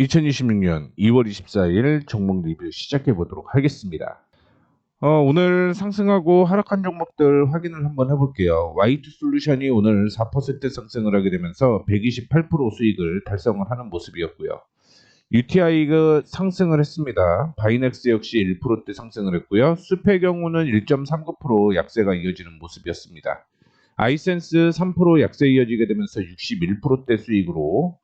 2026년 2월 24일 종목 리뷰 시작해 보도록 하겠습니다. 오늘 상승하고 하락한 종목들 확인을 한번 해볼게요. Y2 솔루션이 오늘 4% 상승을 하게 되면서 128% 수익을 달성을 하는 모습이었고요. UTI가 상승을 했습니다. 바이넥스 역시 1%대 상승을 했고요. 숲의 경우는 1.39% 약세가 이어지는 모습이었습니다. 아이센스 3% 약세 이어지게 되면서 61%대 수익으로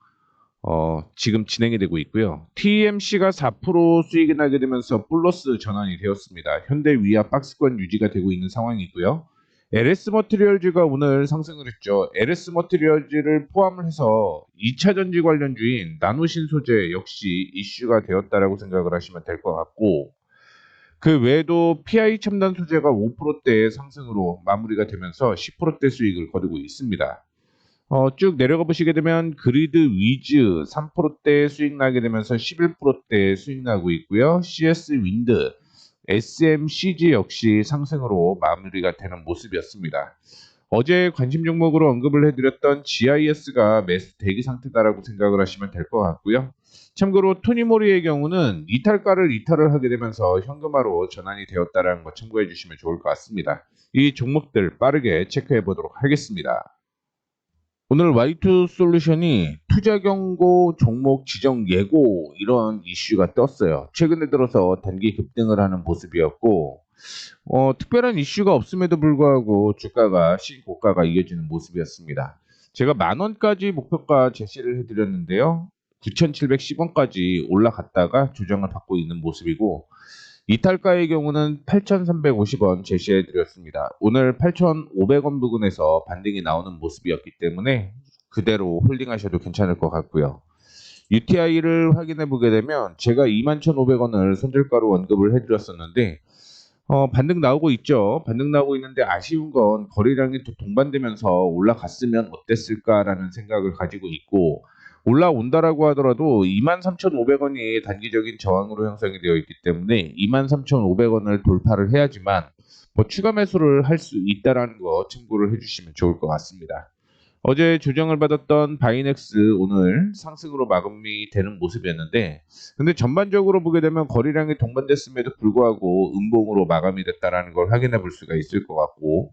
지금 진행이 되고 있고요. TMC가 4% 수익이 나게 되면서 플러스 전환이 되었습니다. 현대 위아 박스권 유지가 되고 있는 상황이고요. LS 머티리얼즈가 오늘 상승을 했죠. LS 머티리얼즈를 포함을 해서 2차 전지 관련주인 나노신 소재 역시 이슈가 되었다라고 생각을 하시면 될 것 같고, 그 외에도 PI 첨단 소재가 5%대의 상승으로 마무리가 되면서 10%대 수익을 거두고 있습니다. 쭉 내려가 보시게 되면 그리드 위즈 3%대 수익 나게 되면서 11%대 수익 나고 있고요. CS 윈드, SMCG 역시 상승으로 마무리가 되는 모습이었습니다. 어제 관심 종목으로 언급을 해드렸던 GIS가 매수 대기 상태다라고 생각을 하시면 될 것 같고요. 참고로 토니모리의 경우는 이탈가를 이탈을 하게 되면서 현금화로 전환이 되었다는 거 참고해 주시면 좋을 것 같습니다. 이 종목들 빠르게 체크해 보도록 하겠습니다. 오늘 Y2 솔루션이 투자 경고 종목 지정 예고 이런 이슈가 떴어요. 최근에 들어서 단기 급등을 하는 모습이었고, 특별한 이슈가 없음에도 불구하고 주가가 신고가가 이어지는 모습이었습니다. 제가 10,000원까지 목표가 제시를 해드렸는데요. 9,710원까지 올라갔다가 조정을 받고 있는 모습이고, 이탈가의 경우는 8,350원 제시해 드렸습니다. 오늘 8,500원 부근에서 반등이 나오는 모습이었기 때문에 그대로 홀딩하셔도 괜찮을 것 같고요. UTI를 확인해 보게 되면 제가 21,500원을 손절가로 언급을 해 드렸었는데 반등 나오고 있죠. 반등 나오고 있는데 아쉬운 건 거래량이 또 동반되면서 올라갔으면 어땠을까라는 생각을 가지고 있고, 올라온다라고 하더라도 23,500원이 단기적인 저항으로 형성이 되어 있기 때문에 23,500원을 돌파를 해야지만 추가 매수를 할 수 있다라는 거 참고를 해주시면 좋을 것 같습니다. 어제 조정을 받았던 바이넥스 오늘 상승으로 마감이 되는 모습이었는데, 근데 전반적으로 보게 되면 거래량이 동반됐음에도 불구하고 음봉으로 마감이 됐다라는 걸 확인해 볼 수가 있을 것 같고,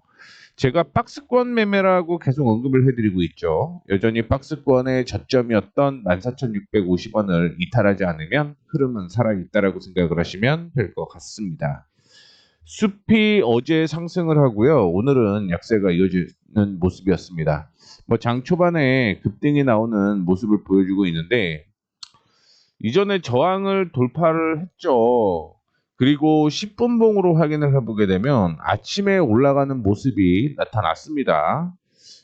제가 박스권 매매라고 계속 언급을 해드리고 있죠. 여전히 박스권의 저점이었던 14,650원을 이탈하지 않으면 흐름은 살아있다라고 생각을 하시면 될 것 같습니다. 숲이 어제 상승을 하고요. 오늘은 약세가 이어지는 모습이었습니다. 장 초반에 급등이 나오는 모습을 보여주고 있는데, 이전에 저항을 돌파를 했죠. 그리고 10분봉으로 확인을 해보게 되면 아침에 올라가는 모습이 나타났습니다.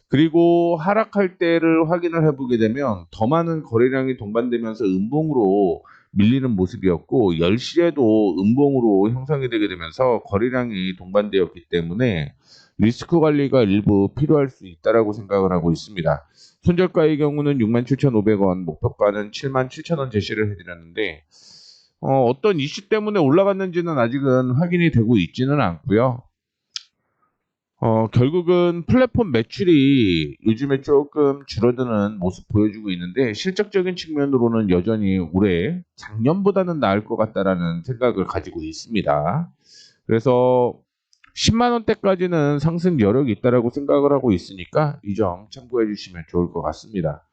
그리고 하락할 때를 확인을 해보게 되면 더 많은 거래량이 동반되면서 음봉으로 밀리는 모습이었고, 10시에도 음봉으로 형성이 되게 되면서 거래량이 동반되었기 때문에 리스크 관리가 일부 필요할 수 있다라고 생각을 하고 있습니다. 손절가의 경우는 67,500원, 목표가는 77,000원 제시를 해드렸는데, 어떤 이슈 때문에 올라갔는지는 아직은 확인이 되고 있지는 않고요. 결국은 플랫폼 매출이 요즘에 조금 줄어드는 모습 보여주고 있는데, 실적적인 측면으로는 여전히 올해 작년보다는 나을 것 같다라는 생각을 가지고 있습니다. 그래서 10만 원대까지는 상승 여력이 있다라고 생각을 하고 있으니까 이 점 참고해 주시면 좋을 것 같습니다.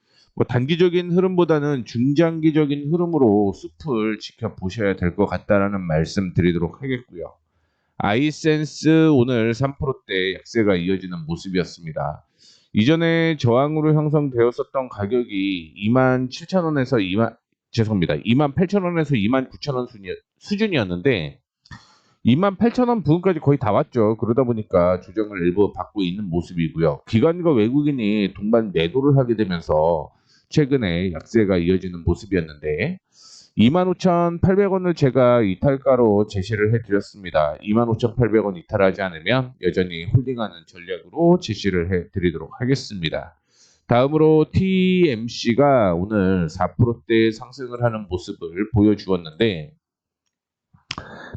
단기적인 흐름보다는 중장기적인 흐름으로 숲을 지켜보셔야 될 것 같다라는 말씀 드리도록 하겠고요. 아이센스 오늘 3%대 약세가 이어지는 모습이었습니다. 이전에 저항으로 형성되었었던 가격이 27,000원에서 28,000원에서 29,000원 수준이었는데 28,000원 부근까지 거의 다 왔죠. 그러다 보니까 조정을 일부 받고 있는 모습이고요. 기관과 외국인이 동반 매도를 하게 되면서 최근에 약세가 이어지는 모습이었는데, 25,800원을 제가 이탈가로 제시를 해드렸습니다. 25,800원 이탈하지 않으면 여전히 홀딩하는 전략으로 제시를 해드리도록 하겠습니다. 다음으로 TMC가 오늘 4%대 상승을 하는 모습을 보여주었는데,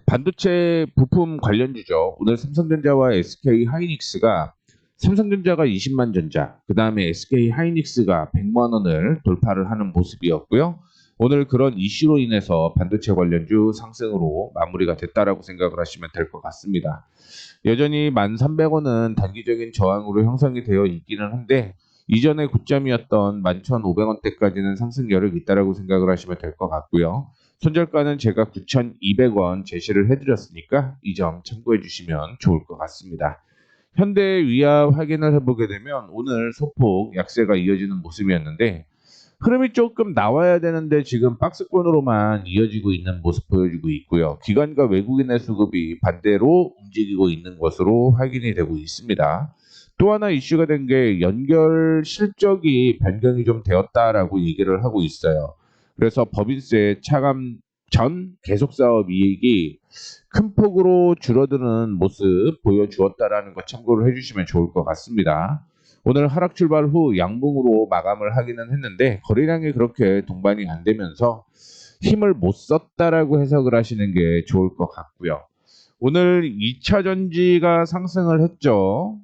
반도체 부품 관련주죠. 오늘 삼성전자와 SK 하이닉스가, 삼성전자가 20만 전자, 그 다음에 SK 하이닉스가 100만 원을 돌파를 하는 모습이었고요. 오늘 그런 이슈로 인해서 반도체 관련주 상승으로 마무리가 됐다라고 생각을 하시면 될 것 같습니다. 여전히 1,300원은 단기적인 저항으로 형성이 되어 있기는 한데 이전의 고점이었던 11,500원대까지는 상승 여력이 있다라고 생각을 하시면 될 것 같고요. 손절가는 제가 9,200원 제시를 해드렸으니까 이 점 참고해 주시면 좋을 것 같습니다. 현대 위아 확인을 해보게 되면 오늘 소폭 약세가 이어지는 모습이었는데 흐름이 조금 나와야 되는데 지금 박스권으로만 이어지고 있는 모습 보여주고 있고요. 기관과 외국인의 수급이 반대로 움직이고 있는 것으로 확인이 되고 있습니다. 또 하나 이슈가 된 게 연결 실적이 변경이 좀 되었다라고 얘기를 하고 있어요. 그래서 법인세 차감 전 계속 사업 이익이 큰 폭으로 줄어드는 모습 보여주었다라는 것 참고를 해주시면 좋을 것 같습니다. 오늘 하락 출발 후 양봉으로 마감을 하기는 했는데 거래량이 그렇게 동반이 안 되면서 힘을 못 썼다라고 해석을 하시는 게 좋을 것 같고요. 오늘 2차 전지가 상승을 했죠.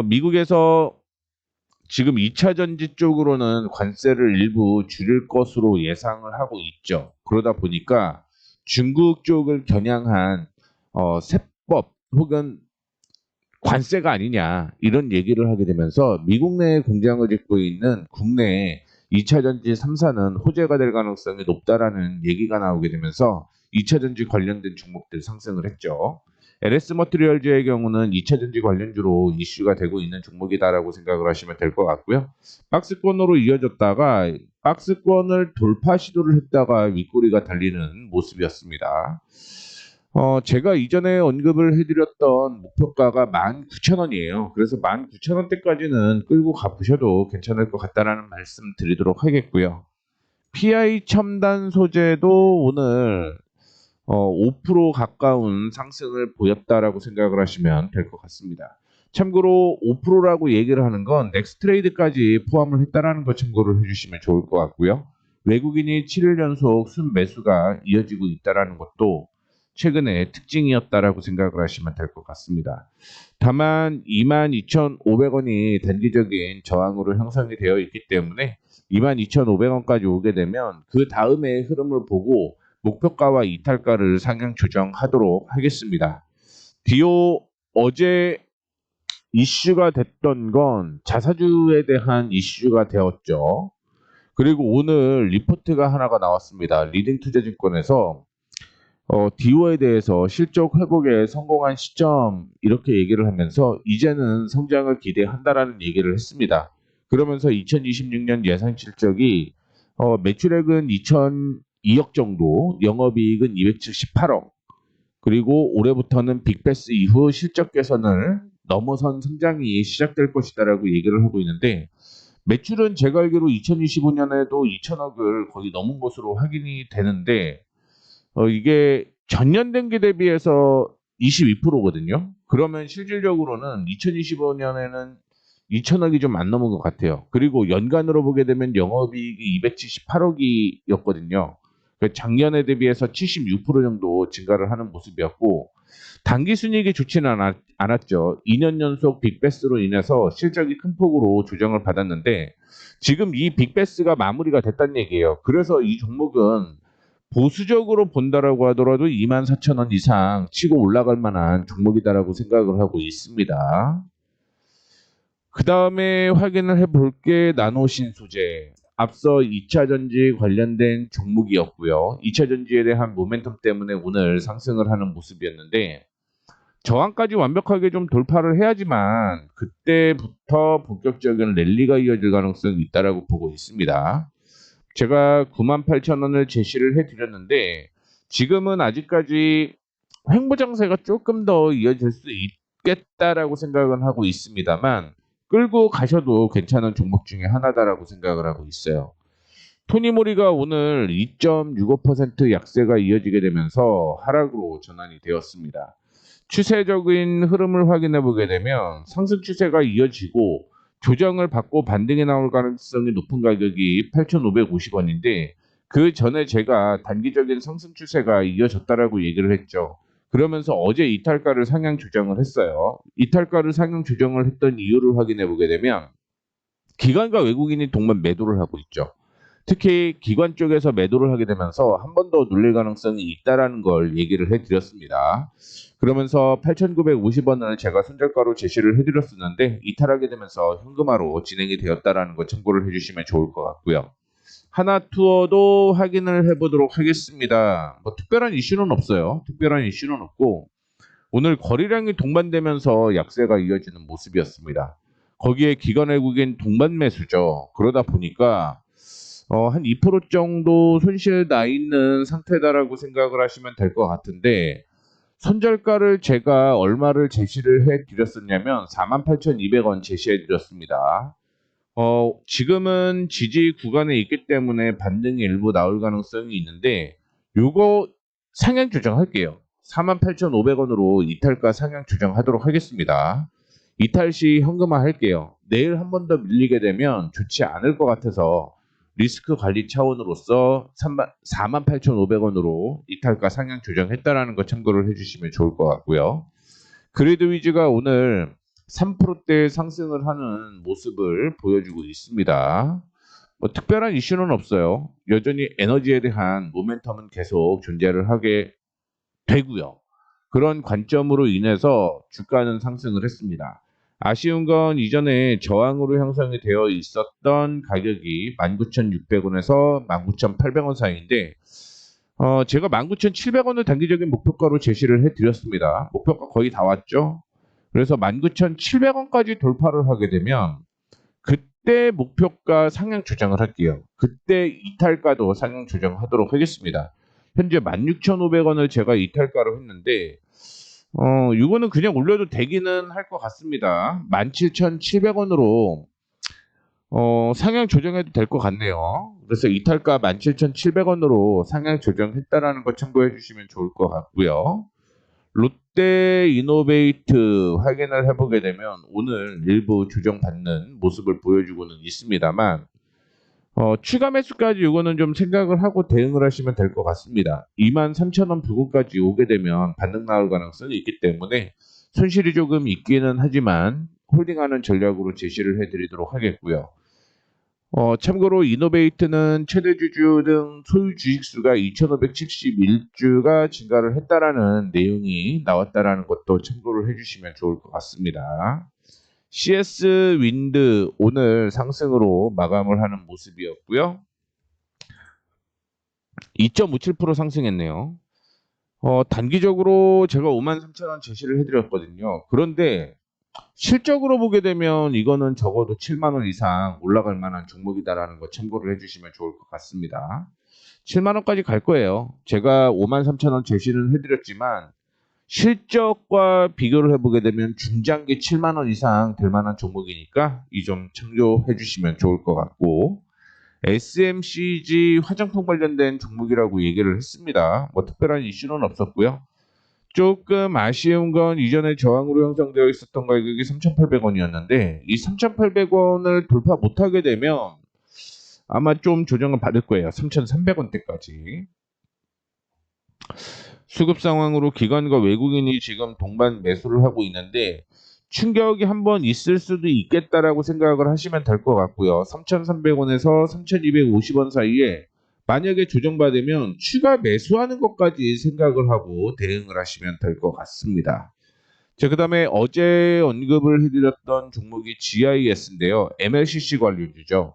미국에서 지금 2차 전지 쪽으로는 관세를 일부 줄일 것으로 예상을 하고 있죠. 그러다 보니까 중국 쪽을 겨냥한 세법 혹은 관세가 아니냐 이런 얘기를 하게 되면서 미국 내에 공장을 짓고 있는 국내 2차 전지 3사는 호재가 될 가능성이 높다라는 얘기가 나오게 되면서 2차 전지 관련된 종목들 상승을 했죠. LS 머티리얼즈의 경우는 2차 전지 관련주로 이슈가 되고 있는 종목이다라고 생각을 하시면 될 것 같고요. 박스권으로 이어졌다가 박스권을 돌파 시도를 했다가 윗꼬리가 달리는 모습이었습니다. 제가 이전에 언급을 해드렸던 목표가가 19,000원이에요. 그래서 19,000원대까지는 끌고 가보셔도 괜찮을 것 같다라는 말씀 드리도록 하겠고요. PI 첨단 소재도 오늘 5% 가까운 상승을 보였다라고 생각을 하시면 될 것 같습니다. 참고로 5%라고 얘기를 하는 건 넥스트레이드까지 포함을 했다라는 것 참고를 해주시면 좋을 것 같고요. 외국인이 7일 연속 순매수가 이어지고 있다라는 것도 최근의 특징이었다라고 생각을 하시면 될 것 같습니다. 다만 22,500원이 단기적인 저항으로 형성이 되어 있기 때문에 22,500원까지 오게 되면 그 다음의 흐름을 보고 목표가와 이탈가를 상향 조정하도록 하겠습니다. 디오 어제 이슈가 됐던 건 자사주에 대한 이슈가 되었죠. 그리고 오늘 리포트가 하나가 나왔습니다. 리딩투자증권에서 디오에 대해서 실적 회복에 성공한 시점 이렇게 얘기를 하면서 이제는 성장을 기대한다라는 얘기를 했습니다. 그러면서 2026년 예상 실적이 매출액은 2,002억 정도, 영업이익은 278억, 그리고 올해부터는 빅베스 이후 실적 개선을 넘어선 성장이 시작될 것이다라고 얘기를 하고 있는데 매출은 제가 알기로 2025년에도 2천억을 거의 넘은 것으로 확인이 되는데 이게 전년 동기 대비해서 22%거든요. 그러면 실질적으로는 2025년에는 2천억이 좀 안 넘은 것 같아요. 그리고 연간으로 보게 되면 영업이익이 278억이었거든요. 작년에 대비해서 76% 정도 증가를 하는 모습이었고 단기 순이익이 좋지는 않았죠. 2년 연속 빅베스로 인해서 실적이 큰 폭으로 조정을 받았는데 지금 이 빅베스가 마무리가 됐다는 얘기예요. 그래서 이 종목은 보수적으로 본다라고 하더라도 24,000원 이상 치고 올라갈 만한 종목이다라고 생각을 하고 있습니다. 그 다음에 확인을 해볼 게 나노신소재. 앞서 2차 전지 관련된 종목이었고요. 2차 전지에 대한 모멘텀 때문에 오늘 상승을 하는 모습이었는데 저항까지 완벽하게 좀 돌파를 해야지만 그때부터 본격적인 랠리가 이어질 가능성이 있다라고 보고 있습니다. 제가 98,000원을 제시를 해드렸는데 지금은 아직까지 횡보장세가 조금 더 이어질 수 있겠다라고 생각은 하고 있습니다만 끌고 가셔도 괜찮은 종목 중에 하나다라고 생각을 하고 있어요. 토니모리가 오늘 2.65% 약세가 이어지게 되면서 하락으로 전환이 되었습니다. 추세적인 흐름을 확인해 보게 되면 상승 추세가 이어지고 조정을 받고 반등이 나올 가능성이 높은 가격이 8,550원인데 그 전에 제가 단기적인 상승 추세가 이어졌다라고 얘기를 했죠. 그러면서 어제 이탈가를 상향 조정을 했어요. 이탈가를 상향 조정을 했던 이유를 확인해 보게 되면 기관과 외국인이 동반 매도를 하고 있죠. 특히 기관 쪽에서 매도를 하게 되면서 한 번 더 눌릴 가능성이 있다라는 걸 얘기를 해드렸습니다. 그러면서 8,950원을 제가 손절가로 제시를 해드렸었는데 이탈하게 되면서 현금화로 진행이 되었다라는 거 참고를 해주시면 좋을 것 같고요. 하나투어도 확인을 해보도록 하겠습니다. 뭐 특별한 이슈는 없어요. 특별한 이슈는 없고 오늘 거래량이 동반되면서 약세가 이어지는 모습이었습니다. 거기에 기관 외국인 동반 매수죠. 그러다 보니까 한 2% 정도 손실 나 있는 상태다라고 생각을 하시면 될 것 같은데 손절가를 제가 얼마를 제시를 해드렸었냐면 48,200원 제시해드렸습니다. 지금은 지지 구간에 있기 때문에 반등이 일부 나올 가능성이 있는데 요거 상향 조정할게요. 48,500원으로 이탈가 상향 조정하도록 하겠습니다. 이탈 시 현금화 할게요. 내일 한 번 더 밀리게 되면 좋지 않을 것 같아서 리스크 관리 차원으로서 48,500원으로 이탈가 상향 조정했다라는 거 참고를 해주시면 좋을 것 같고요. 그레이드 위즈가 오늘 3%대 상승을 하는 모습을 보여주고 있습니다. 뭐 특별한 이슈는 없어요. 여전히 에너지에 대한 모멘텀은 계속 존재를 하게 되고요. 그런 관점으로 인해서 주가는 상승을 했습니다. 아쉬운 건 이전에 저항으로 형성이 되어 있었던 가격이 19,600원에서 19,800원 사이인데 제가 19,700원을 단기적인 목표가로 제시를 해드렸습니다. 목표가 거의 다 왔죠. 그래서 19,700원까지 돌파를 하게 되면 그때 목표가 상향 조정을 할게요. 그때 이탈가도 상향 조정하도록 하겠습니다. 현재 16,500원을 제가 이탈가로 했는데 이거는 그냥 올려도 되기는 할 것 같습니다. 17,700원으로 상향 조정해도 될 것 같네요. 그래서 이탈가 17,700원으로 상향 조정했다라는 거 참고해 주시면 좋을 것 같고요. 롯데 이노베이트 확인을 해보게 되면 오늘 일부 조정받는 모습을 보여주고는 있습니다만 추가 매수까지 이거는 좀 생각을 하고 대응을 하시면 될 것 같습니다. 23,000원 부근까지 오게 되면 반등 나올 가능성이 있기 때문에 손실이 조금 있기는 하지만 홀딩하는 전략으로 제시를 해드리도록 하겠고요. 참고로 이노베이트는 최대 주주 등 소유 주식수가 2,571주가 증가를 했다라는 내용이 나왔다라는 것도 참고를 해주시면 좋을 것 같습니다. CS 윈드 오늘 상승으로 마감을 하는 모습이었고요. 2.57% 상승했네요. 단기적으로 제가 53,000원 제시를 해드렸거든요. 그런데 실적으로 보게 되면 이거는 적어도 7만원 이상 올라갈 만한 종목이다라는 거 참고를 해주시면 좋을 것 같습니다. 7만원까지 갈 거예요. 제가 53,000원 제시를 해드렸지만 실적과 비교를 해보게 되면 중장기 7만원 이상 될 만한 종목이니까 이 점 참조해 주시면 좋을 것 같고 SMCG 화장품 관련된 종목이라고 얘기를 했습니다. 뭐 특별한 이슈는 없었고요. 조금 아쉬운 건 이전에 저항으로 형성되어 있었던 가격이 3,800원이었는데 이 3,800원을 돌파 못하게 되면 아마 좀 조정을 받을 거예요. 3,300원대까지. 수급 상황으로 기관과 외국인이 지금 동반 매수를 하고 있는데 충격이 한번 있을 수도 있겠다라고 생각을 하시면 될 것 같고요. 3,300원에서 3,250원 사이에 만약에 조정받으면 추가 매수하는 것까지 생각을 하고 대응을 하시면 될 것 같습니다. 자, 그 다음에 어제 언급을 해드렸던 종목이 GIS인데요. MLCC 관련주죠.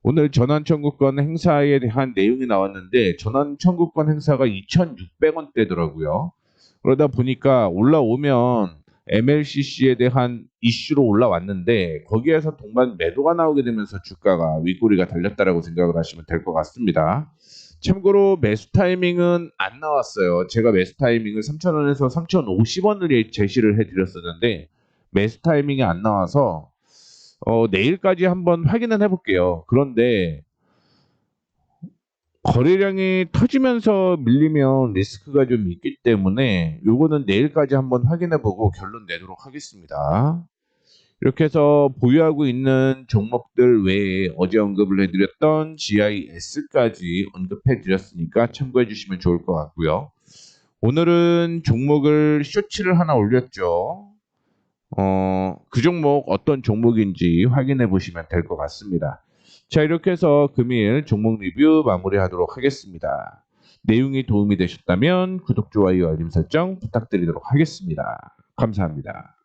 오늘 전환청구권 행사에 대한 내용이 나왔는데 전환청구권 행사가 2,600원대더라고요. 그러다 보니까 올라오면 MLCC에 대한 이슈로 올라왔는데 거기에서 동반 매도가 나오게 되면서 주가가 윗꼬리가 달렸다라고 생각을 하시면 될 것 같습니다. 참고로 매수 타이밍은 안 나왔어요. 제가 매수 타이밍을 3,000원에서 3,050원을 제시를 해드렸었는데 매수 타이밍이 안 나와서 내일까지 한번 확인은 해볼게요. 그런데 거래량이 터지면서 밀리면 리스크가 좀 있기 때문에 요거는 내일까지 한번 확인해보고 결론 내도록 하겠습니다. 이렇게 해서 보유하고 있는 종목들 외에 어제 언급을 해드렸던 GIS까지 언급해드렸으니까 참고해 주시면 좋을 것 같고요. 오늘은 종목을 쇼츠를 하나 올렸죠. 그 종목 어떤 종목인지 확인해 보시면 될 것 같습니다. 자, 이렇게 해서 금일 종목 리뷰 마무리하도록 하겠습니다. 내용이 도움이 되셨다면 구독, 좋아요, 알림 설정 부탁드리도록 하겠습니다. 감사합니다.